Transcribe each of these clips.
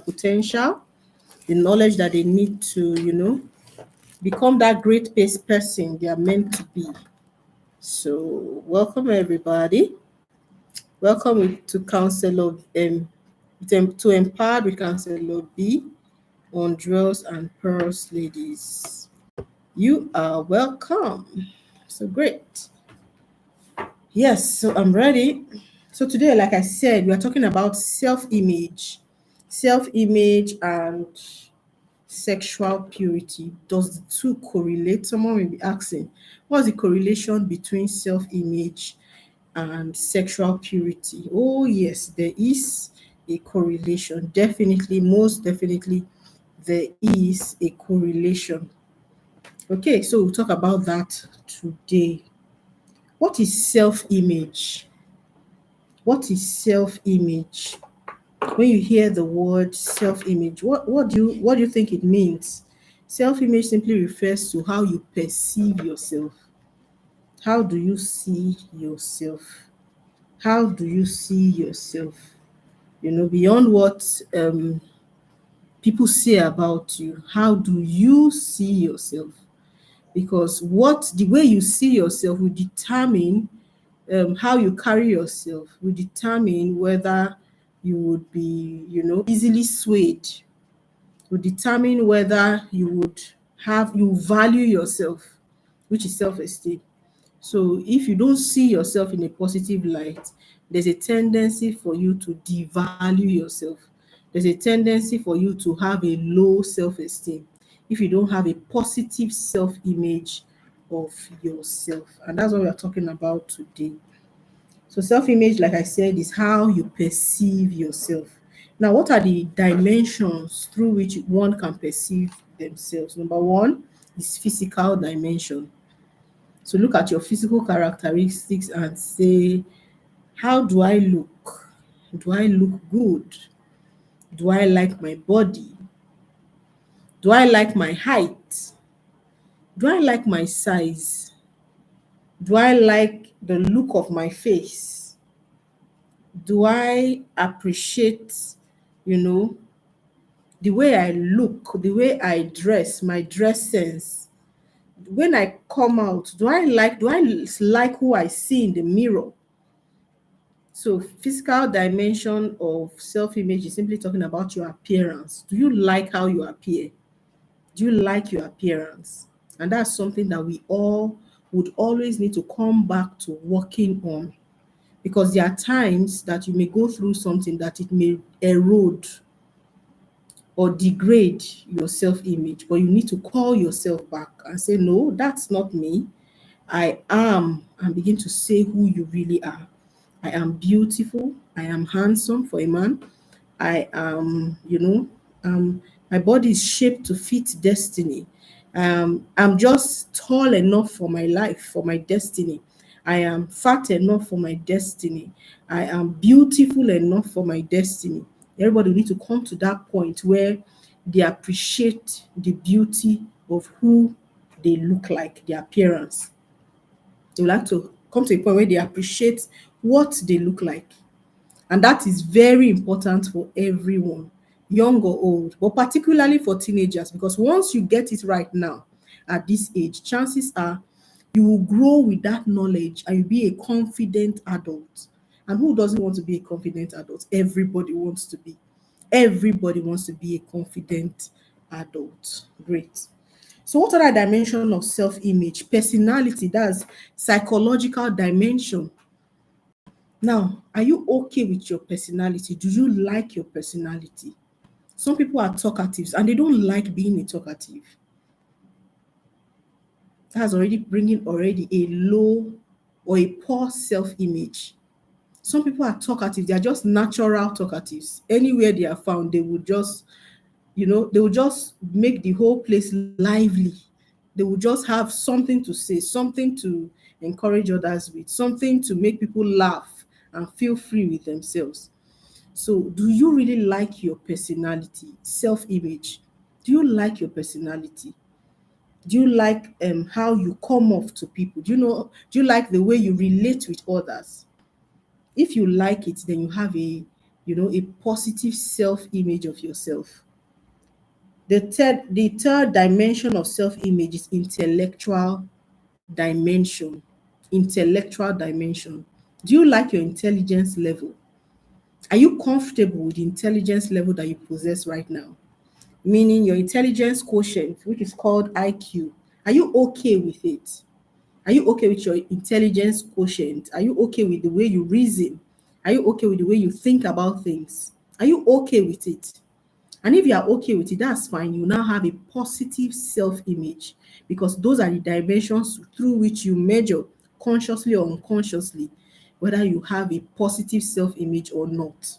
potential, the knowledge that they need to, become that great person they are meant to be. So, welcome everybody. Welcome to Counselor to Empowered with Counselor B on Drills and Pearls, ladies. You are welcome. So great. Yes, so I'm ready. So today, like I said, we are talking about self-image and sexual purity. Does the two correlate? Someone will be asking, what's the correlation between self-image and sexual purity? Oh, yes, there is a correlation. Definitely, most definitely, there is a correlation. Okay, so we'll talk about that today. What is self-image? What is self-image? When you hear the word self-image, what do you think it means? Self-image simply refers to how you perceive yourself. How do you see yourself? How do you see yourself? Beyond what people say about you, how do you see yourself? Because the way you see yourself will determine how you carry yourself, will determine whether you would be, easily swayed, will determine whether you value yourself, which is self-esteem. So if you don't see yourself in a positive light, there's a tendency for you to devalue yourself. There's a tendency for you to have a low self-esteem if you don't have a positive self-image of yourself. And that's what we are talking about today. So self-image, like I said, is how you perceive yourself. Now, what are the dimensions through which one can perceive themselves? Number one is physical dimension. So look at your physical characteristics and say, how do I look? Do I look good? Do I like my body? Do I like my height? Do I like my size? Do I like the look of my face? Do I appreciate, you know, the way I look, the way I dress, my dress sense? When I come out, do I like who I see in the mirror? So physical dimension of self-image is simply talking about your appearance. Do you like how you appear? Do you like your appearance? And that's something that we all would always need to come back to working on, because there are times that you may go through something that it may erode or degrade your self-image, but you need to call yourself back and say, no, that's not me. I am, and begin to say who you really are. I am beautiful. I am handsome for a man. I am, my body is shaped to fit destiny. I'm just tall enough for my life, for my destiny. I am fat enough for my destiny. I am beautiful enough for my destiny. Everybody need to come to that point where they appreciate the beauty of who they look like, their appearance. They would like to come to a point where they appreciate what they look like. And that is very important for everyone, young or old, but particularly for teenagers, because once you get it right now at this age, chances are you will grow with that knowledge and you'll be a confident adult. And who doesn't want to be a confident adult? Everybody wants to be. Everybody wants to be a confident adult. Great. So what other dimension of self-image? Personality, that's psychological dimension. Now, are you okay with your personality? Do you like your personality? Some people are talkatives and they don't like being a talkative. That's already bringing already a low or a poor self-image. Some people are talkative, they are just natural talkatives. Anywhere they are found, they will just make the whole place lively. They will just have something to say, something to encourage others with, something to make people laugh and feel free with themselves. So, do you really like your personality, self-image? Do you like your personality? Do you like how you come off to people? Do you like the way you relate with others? If you like it, then you have a positive self-image of yourself. The third dimension of self-image is intellectual dimension. Intellectual dimension. Do you like your intelligence level? Are you comfortable with the intelligence level that you possess right now? Meaning your intelligence quotient, which is called IQ. Are you okay with it? Are you okay with your intelligence quotient? Are you okay with the way you reason? Are you okay with the way you think about things? Are you okay with it? And if you are okay with it, that's fine. You now have a positive self image because those are the dimensions through which you measure consciously or unconsciously whether you have a positive self image or not.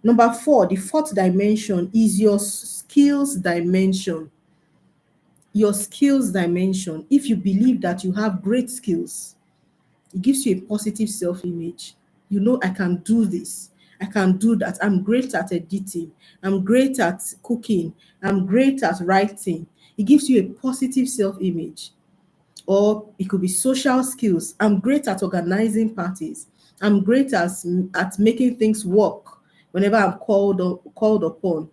Number four, the fourth dimension is your skills dimension. Your skills dimension. If you believe that you have great skills, it gives you a positive self image. I can do this, I can do that. I'm great at editing, I'm great at cooking, I'm great at writing. It gives you a positive self image. Or it could be social skills. I'm great at organizing parties, I'm great at making things work whenever I'm called upon.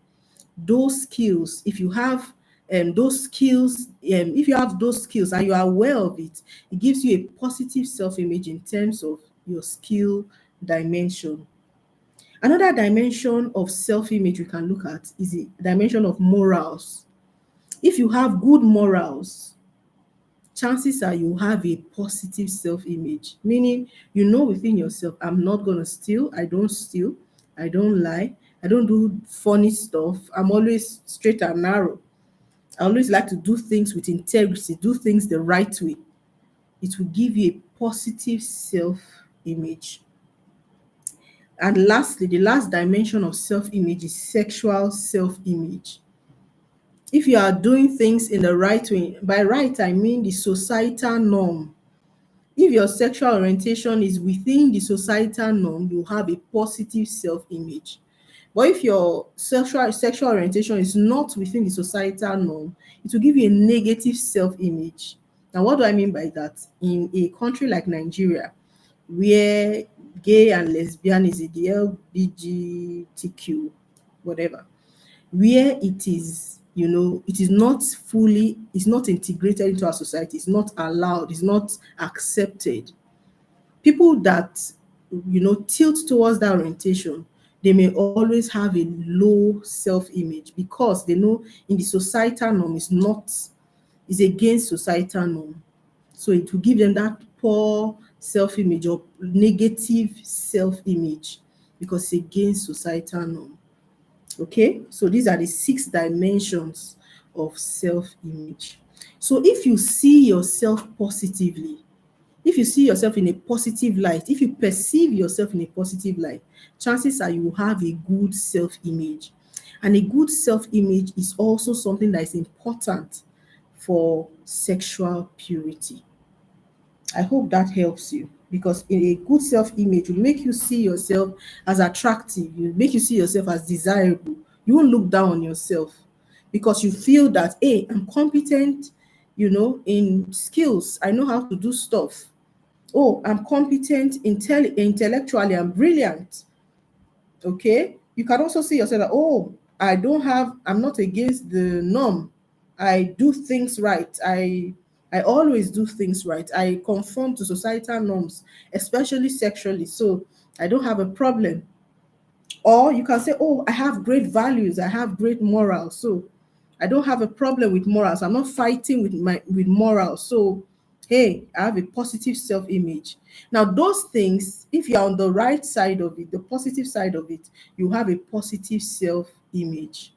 Those skills, if you have those skills, if you have those skills and you are aware of it, it gives you a positive self-image in terms of your skill dimension. Another dimension of self-image we can look at is the dimension of morals. If you have good morals, chances are you have a positive self-image, meaning within yourself, I'm not going to steal, I don't lie, I don't do funny stuff, I'm always straight and narrow, I always like to do things with integrity, do things the right way. It will give you a positive self-image. And lastly, the last dimension of self-image is sexual self-image. If you are doing things in the right way, by right I mean the societal norm. If your sexual orientation is within the societal norm, you have a positive self-image. But if your sexual orientation is not within the societal norm, it will give you a negative self-image. Now, what do I mean by that? In a country like Nigeria, where gay and lesbian is the LGBTQ, whatever, where it's not integrated into our society, it's not allowed, it's not accepted. People that tilt towards that orientation, they may always have a low self-image because they know in the societal norm is against societal norm. So it will give them that poor self-image or negative self-image because it's against societal norm. Okay, so these are the 6 dimensions of self-image. So if you see yourself positively, if you see yourself in a positive light, if you perceive yourself in a positive light, chances are you will have a good self-image. And a good self-image is also something that is important for sexual purity. I hope that helps you because in a good self-image will make you see yourself as attractive, will make you see yourself as desirable. You won't look down on yourself because you feel that, hey, I'm competent, in skills. I know how to do stuff. Oh, I'm competent intellectually, I'm brilliant. Okay, you can also see yourself that, oh, I'm not against the norm, I do things right, I always do things right, I conform to societal norms, especially sexually, so I don't have a problem. Or you can say, oh, I have great values, I have great morals, so I don't have a problem with morals, I'm not fighting with morals, so hey, I have a positive self-image. Now those things, if you're on the right side of it, the positive side of it, you have a positive self-image.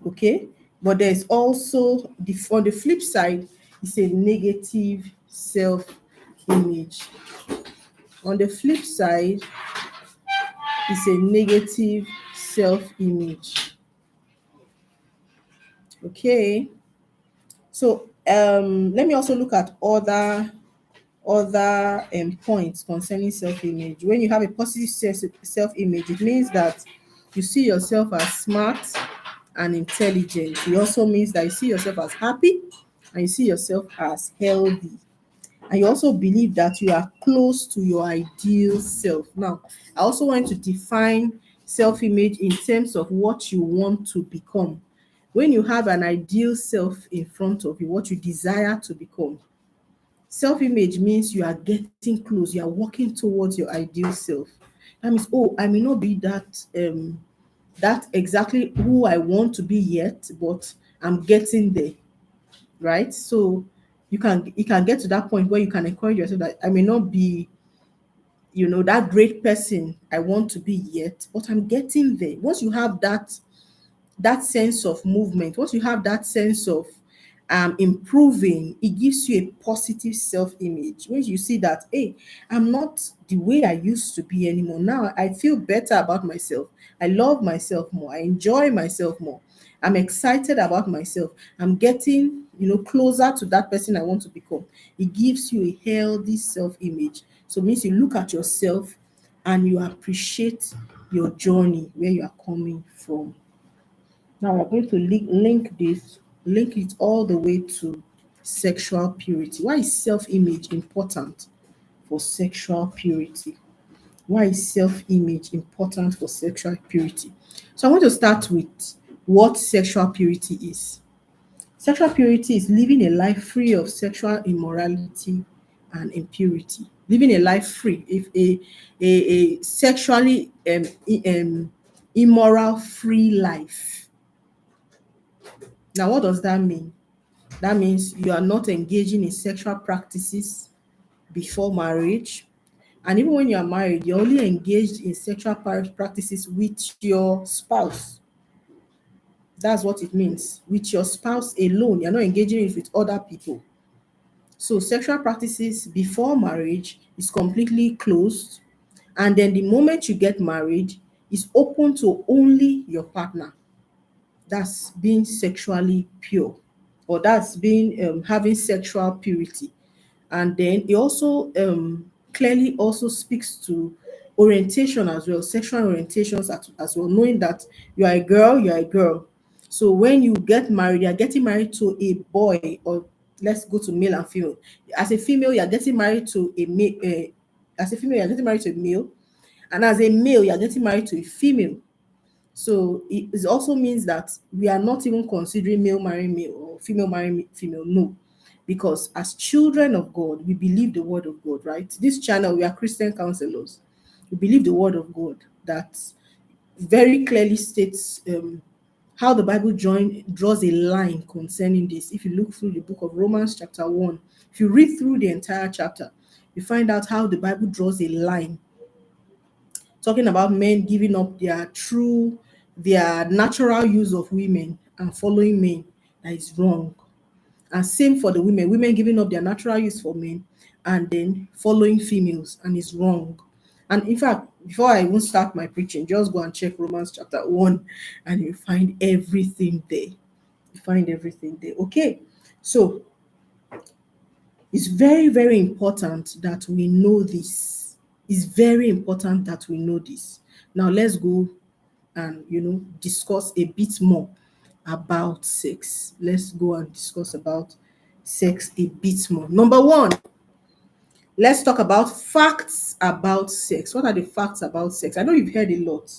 Okay, but there's also on the flip side, it's a negative self-image. On the flip side, it's a negative self-image. Okay, so let me also look at other points concerning self-image. When you have a positive self-image, it means that you see yourself as smart and intelligent. It also means that you see yourself as happy and you see yourself as healthy. And you also believe that you are close to your ideal self. Now, I also want to define self image in terms of what you want to become. When you have an ideal self in front of you, what you desire to become, self image means you are getting close, you are working towards your ideal self. That means, oh, I may not be that exactly who I want to be yet, but I'm getting there, right? So you can get to that point where you can encourage yourself that I may not be, that great person I want to be yet, but I'm getting there. Once you have that sense of movement, once you have that sense of improving, it gives you a positive self-image. When you see that, hey, I'm not the way I used to be anymore. Now I feel better about myself. I love myself more. I enjoy myself more. I'm excited about myself. I'm getting, closer to that person I want to become. It gives you a healthy self-image. So it means you look at yourself and you appreciate your journey, where you are coming from. Now we're going to link it all the way to sexual purity. Why is self-image important for sexual purity? Why is self-image important for sexual purity? So I want to start with what sexual purity is. Sexual purity is living a life free of sexual immorality and impurity. Living a life free, if a sexually immoral free life. Now, what does that mean? That means you are not engaging in sexual practices before marriage. And even when you are married, you're only engaged in sexual practices with your spouse. That's what it means. With your spouse alone, you're not engaging it with other people. So, sexual practices before marriage is completely closed. And then the moment you get married, is open to only your partner. That's being sexually pure, or that's being having sexual purity. And then it also clearly also speaks to orientation as well, sexual orientations as well, knowing that you are a girl. So when you get married, you're getting married to a boy, or let's go to male and female. As a female, you're getting married to a male. As a female, you're getting married to a male, and as a male, you're getting married to a female. So it also means that we are not even considering male marrying male or female marrying female. No, because as children of God, we believe the word of God, right? This channel, we are Christian counselors. We believe the word of God that very clearly states how the Bible draws a line concerning this. If you look through the book of Romans, chapter 1, if you read through the entire chapter, you find out how the Bible draws a line talking about men giving up their natural use of women and following men. That is wrong. And same for the women giving up their natural use for men and then following females, and is wrong. And in fact, before I even start my preaching, just go and check Romans chapter 1 and you find everything there. You find everything there. Okay. So it's very, very important that we know this. It's very important that we know this. Now let's go and discuss a bit more about sex. Let's go and discuss about sex a bit more. Number one, let's talk about facts about sex. What are the facts about sex? I know you've heard a lot.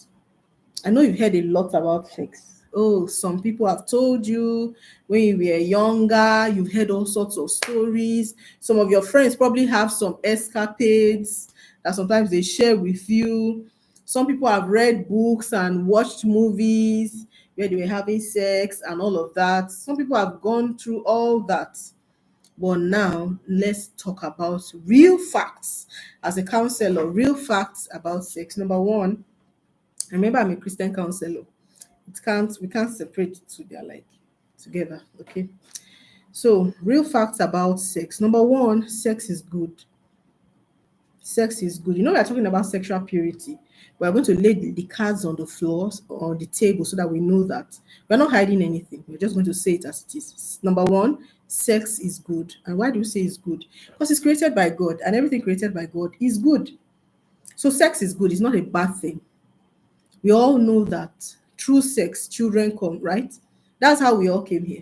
I know you've heard a lot about sex. Oh, some people have told you when you were younger, you've heard all sorts of stories. Some of your friends probably have some escapades that sometimes they share with you. Some people have read books and watched movies where they were having sex and all of that. Some people have gone through all that. But now let's talk about real facts. As a counselor, real facts about sex. Number one, remember I'm a Christian counselor. We can't separate the two. They're like together. Okay. So real facts about sex. Number one, sex is good. Sex is good. We're talking about sexual purity. We're going to lay the cards on the floors or on the table so that we know that we're not hiding anything. We're just going to say it as it is. Number one, sex is good. And why do we say it's good? Because it's created by God, and everything created by God is good. So sex is good. It's not a bad thing. We all know that through sex, children come, right? That's how we all came here.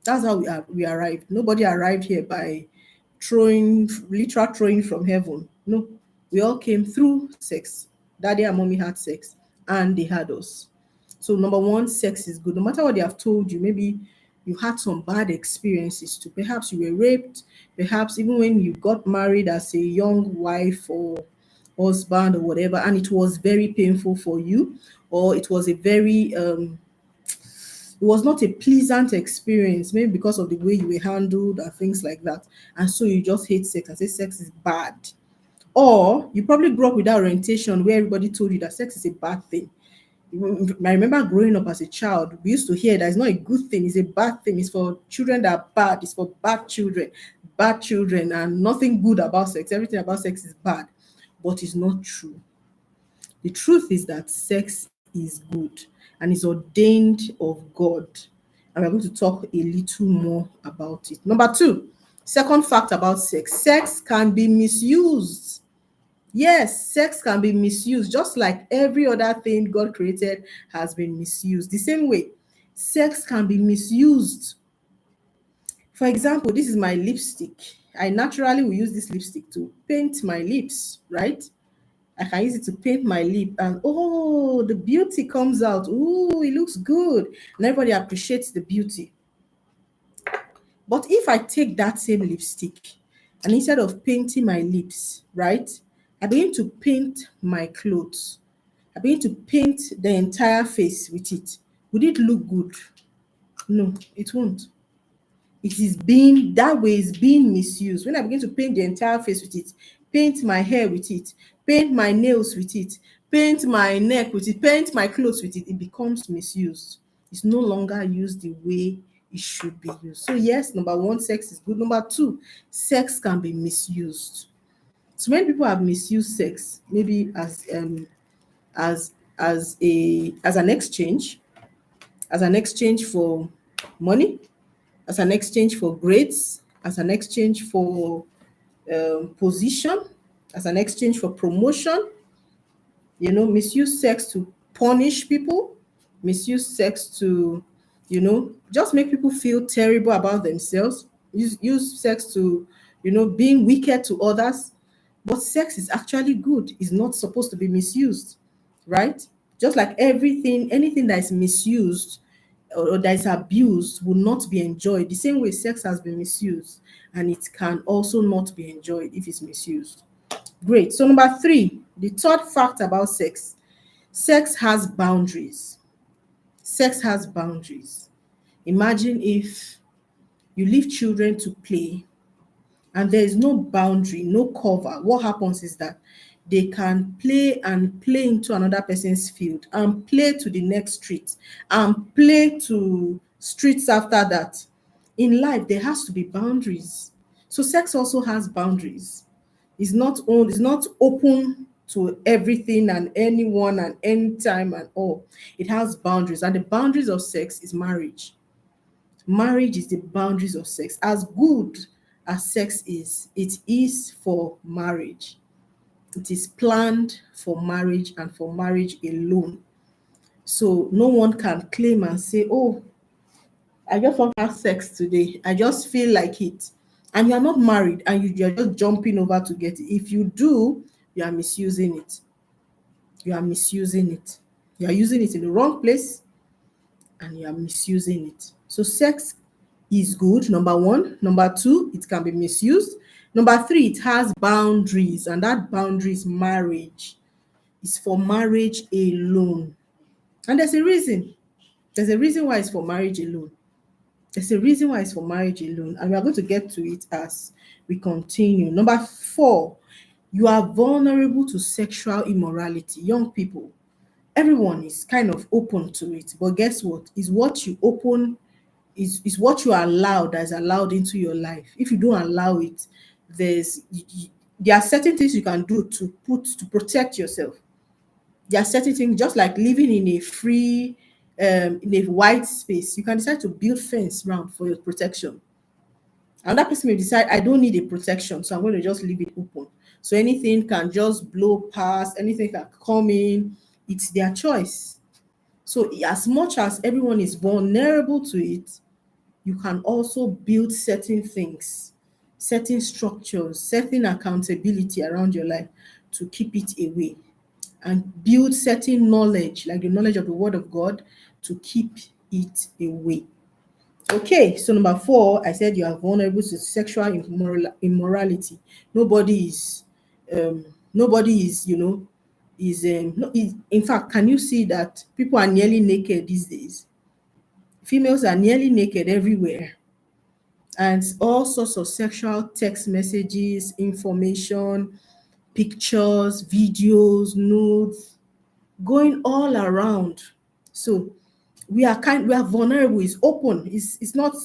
That's how we arrived. Nobody arrived here by literal throwing from heaven. No, we all came through sex. Daddy and mommy had sex and they had us. So, number one, sex is good. No matter what they have told you, maybe you had some bad experiences too. Perhaps you were raped, perhaps even when you got married as a young wife or husband or whatever, and it was very painful for you, or it was a very it was not a pleasant experience, maybe because of the way you were handled and things like that. And so you just hate sex and say sex is bad. Or you probably grew up with that orientation where everybody told you that sex is a bad thing. I remember growing up as a child, we used to hear that it's not a good thing, it's a bad thing, it's for children that are bad, it's for bad children, and nothing good about sex. Everything about sex is bad. But it's not true. The truth is that sex is good and is ordained of God. And we're going to talk a little more about it. Number two, second fact about sex can be misused. Yes, sex can be misused, just like every other thing God created has been misused. The same way, sex can be misused. For example, this is my lipstick. I naturally will use this lipstick to paint my lips, right? I can use it to paint my lip, and oh, the beauty comes out. Oh, it looks good. And everybody appreciates the beauty. But if I take that same lipstick and instead of painting my lips, right, I begin to paint my clothes, I begin to paint the entire face with it, would it look good? No, it won't. It is being that way, is being misused. When I begin to paint the entire face with it, paint my hair with it, paint my nails with it, paint my neck with it, paint my clothes with it, it becomes misused. It's no longer used the way it should be used. So yes, number one, sex is good. Number two, sex can be misused. So many people have misused sex, maybe as an exchange, for money, as an exchange for grades, as an exchange for position, as an exchange for promotion. Misuse sex to punish people, misuse sex to, just make people feel terrible about themselves, use sex to, being wicked to others. But sex is actually good, it's not supposed to be misused, right? Just like everything, anything that is misused or that is abused will not be enjoyed. The same way sex has been misused, and it can also not be enjoyed if it's misused. Great. So number three, the third fact about sex. Sex has boundaries. Sex has boundaries. Imagine if you leave children to play and there is no boundary, no cover. What happens is that they can play and play into another person's field and play to the next street and play to streets after that. In life, there has to be boundaries. So sex also has boundaries. It's not open to everything and anyone and anytime and all. It has boundaries, and the boundaries of sex is marriage. Marriage is the boundaries of sex. As good as sex is, it is for marriage. It is planned for marriage and for marriage alone. So no one can claim and say, oh, I just want to have sex today. I just feel like it. And you're not married and you're just jumping over to get it. If you do, you are misusing it. You are misusing it. You are using it in the wrong place and you are misusing it. So sex is good, number one. Number two, it can be misused. Number three, it has boundaries, and that boundary is marriage. It's for marriage alone. And there's a reason. There's a reason why it's for marriage alone. There's a reason why it's for marriage alone, and we are going to get to it as we continue. Number four, you are vulnerable to sexual immorality. Young people, everyone is kind of open to it, but guess what? Is what you open is what you allow that is allowed into your life. If you don't allow it, there are certain things you can do to protect yourself. There are certain things, just like living in a free in a wide space, you can decide to build fence around for your protection. And that person may decide, I don't need a protection, so I'm going to just leave it open. So anything can just blow past, anything can come in. It's their choice. So as much as everyone is vulnerable to it, you can also build certain things setting structures, setting accountability around your life to keep it away, and build certain knowledge, like the knowledge of the word of God, to keep it away. Okay, so number four, I said you are vulnerable to sexual immorality. Nobody is, nobody is, no, in fact, can you see that people are nearly naked these days? Females are nearly naked everywhere, and all sorts of sexual text messages, information, pictures, videos, nudes going all around. So we are vulnerable, it's open, it's not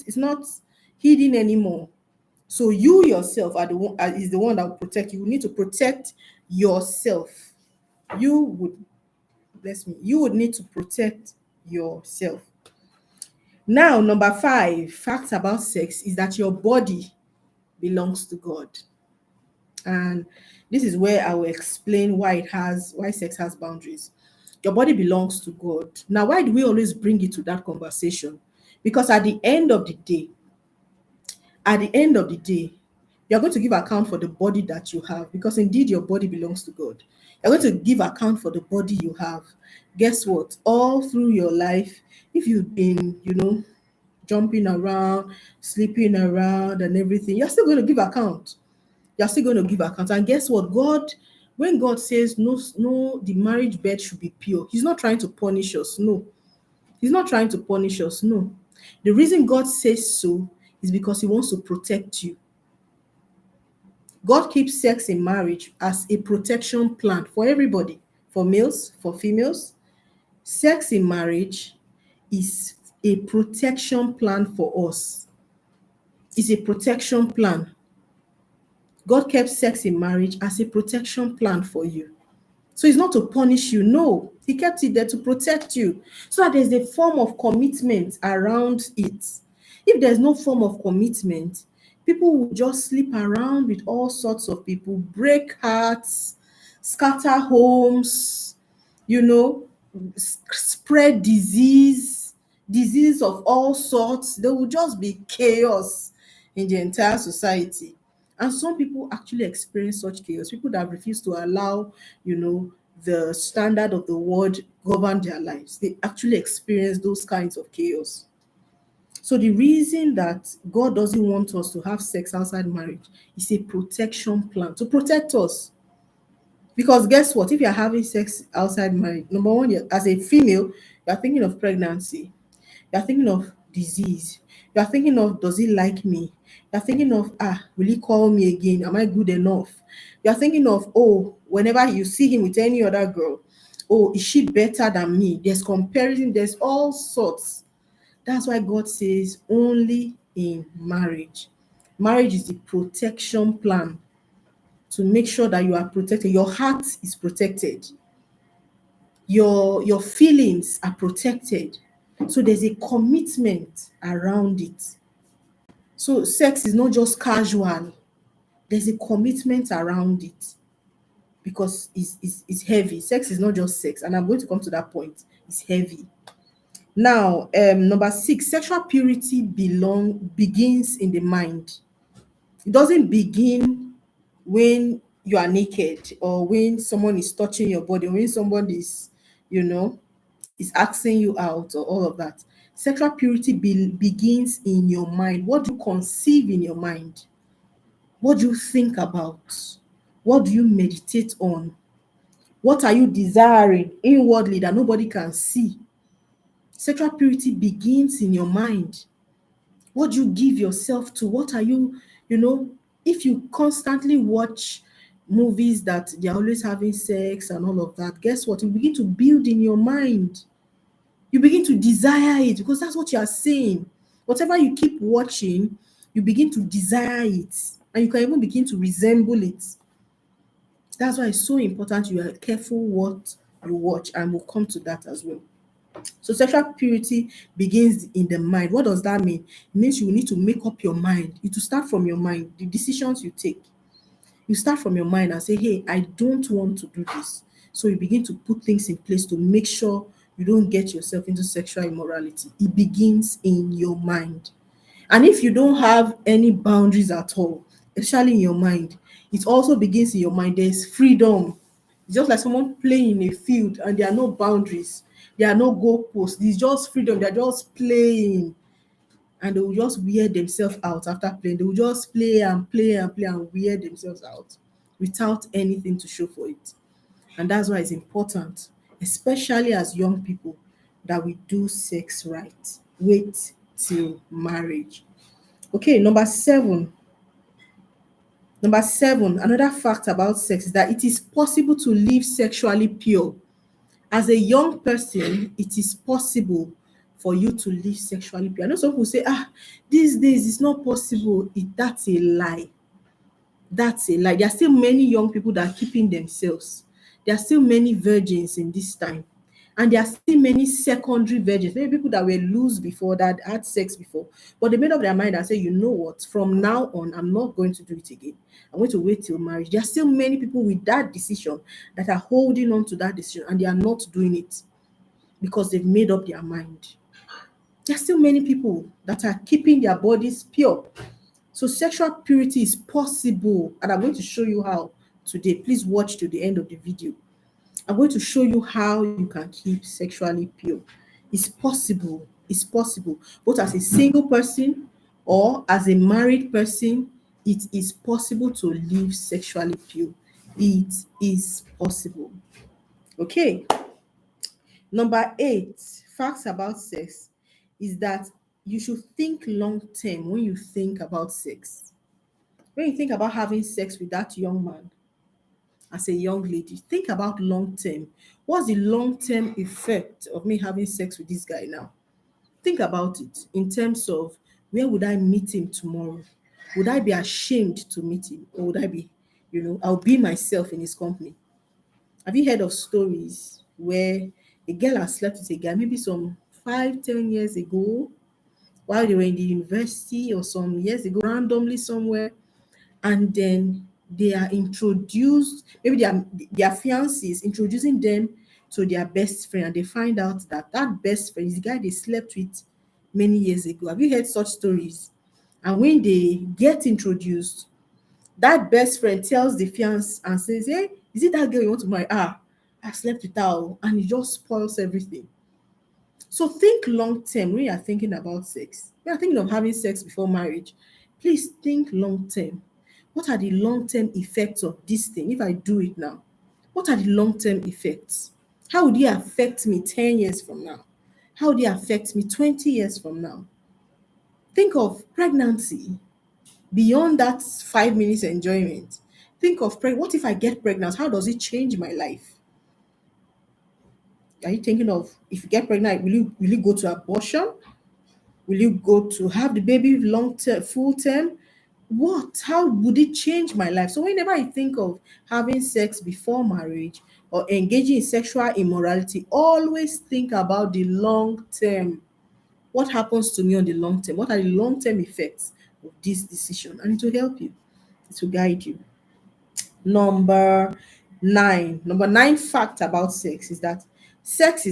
hidden anymore. So you yourself are the one is the one that will protect you. You need to protect yourself. You would bless me, you would need to protect yourself. Now, number five, facts about sex is that your body belongs to God. And this is where I will explain why sex has boundaries. Your body belongs to God. Now, why do we always bring it to that conversation? Because at the end of the day, you're going to give account for the body that you have, because indeed your body belongs to God. You're going to give account for the body you have. Guess what? All through your life, if you've been, jumping around, sleeping around, and everything, you're still going to give account. You're still going to give account. And guess what? When God says no, no, the marriage bed should be pure, He's not trying to punish us. No, He's not trying to punish us. No. The reason God says so is because He wants to protect you. God keeps sex in marriage as a protection plan for everybody, for males, for females. Sex in marriage is a protection plan for us. It's a protection plan. God kept sex in marriage as a protection plan for you. So it's not to punish you. No, He kept it there to protect you, so that there's a form of commitment around it. If there's no form of commitment, people will just sleep around with all sorts of people, break hearts, scatter homes, you know, spread disease of all sorts. There will just be chaos in the entire society. And some people actually experience such chaos. People that refuse to allow, the standard of the world govern their lives. They actually experience those kinds of chaos. So the reason that God doesn't want us to have sex outside marriage is a protection plan to protect us. Because guess what? If you're having sex outside marriage, number one, as a female, you're thinking of pregnancy. You're thinking of disease. You're thinking of, does he like me? You're thinking of, will he call me again? Am I good enough? You're thinking of, oh, whenever you see him with any other girl, oh, is she better than me? There's comparison, there's all sorts. That's why God says only in marriage. Marriage is the protection plan to make sure that you are protected. Your heart is protected. Your feelings are protected. So there's a commitment around it. So sex is not just casual. There's a commitment around it, because it's heavy. Sex is not just sex, and I'm going to come to that point. It's heavy. Now, number six, sexual purity begins in the mind. It doesn't begin when you are naked, or when someone is touching your body, or when someone you know, is asking you out, or all of that. Sexual purity begins in your mind. What do you conceive in your mind? What do you think about? What do you meditate on? What are you desiring inwardly that nobody can see? Sexual purity begins in your mind. What do you give yourself to? What are if you constantly watch movies that they're always having sex and all of that, guess what? You begin to build in your mind. You begin to desire it, because that's what you are saying. Whatever you keep watching, you begin to desire it, and you can even begin to resemble it. That's why it's so important you are careful what you watch, and we'll come to that as well. So sexual purity begins in the mind. What does that mean? It means you need to make up your mind. It will start from your mind. The decisions you take, you start from your mind and say, hey, I don't want to do this. So you begin to put things in place to make sure you don't get yourself into sexual immorality. It begins in your mind. And if you don't have any boundaries at all, especially in your mind. It also begins in your mind. There's freedom. It's just like someone playing in a field and there are no boundaries. There are no goalposts. It's just freedom. They're just playing and they will just wear themselves out after playing. They will just play and play and play and wear themselves out without anything to show for it. And that's why it's important, especially as young people, that we do sex right. Wait till marriage. Okay, Number seven, another fact about sex is that it is possible to live sexually pure. As a young person, it is possible for you to live sexually pure. I know some people say, these days it's not possible. That's a lie. That's a lie. There are still many young people that are keeping themselves. There are still many virgins in this time. And there are still many secondary virgins, maybe people that were loose before, that had sex before, but they made up their mind and say, you know what, from now on, I'm not going to do it again. I'm going to wait till marriage. There are still many people with that decision that are holding on to that decision and they are not doing it because they've made up their mind. There are still many people that are keeping their bodies pure. So sexual purity is possible, and I'm going to show you how today. Please watch to the end of the video. I'm going to show you how you can keep sexually pure. It's possible. It's possible. Both as a single person or as a married person, it is possible to live sexually pure. It is possible. Okay. Number 8, facts about sex is that you should think long term when you think about sex. When you think about having sex with that young man, as a young lady, think about long term. What's the long term effect of me having sex with this guy now? Think about it in terms of, where would I meet him tomorrow? Would I be ashamed to meet him? Or would I be, I'll be myself in his company? Have you heard of stories where a girl has slept with a guy maybe some 5, 10 years ago while they were in the university or some years ago, randomly somewhere, and then they are introduced, maybe their fiancé is introducing them to their best friend, and they find out that that best friend is the guy they slept with many years ago. Have you heard such stories? And when they get introduced, that best friend tells the fiancé and says, hey, is it that girl you want to marry? I slept with her, oh," and it just spoils everything. So think long term when you're thinking about sex. When you're thinking of having sex before marriage, please think long term. What are the long term effects of this thing if I do it now? What are the long term effects? How would it affect me 10 years from now? How would it affect me 20 years from now? Think of pregnancy beyond that 5 minutes enjoyment. Think of what if I get pregnant? How does it change my life? Are you thinking of, if you get pregnant, will you go to abortion? Will you go to have the baby long term, full term? What? How would it change my life? So whenever I think of having sex before marriage or engaging in sexual immorality, always think about the long term. What happens to me on the long term? What are the long term effects of this decision? And it will help you. It will guide you. Number 9. Number 9 fact about sex is that sex is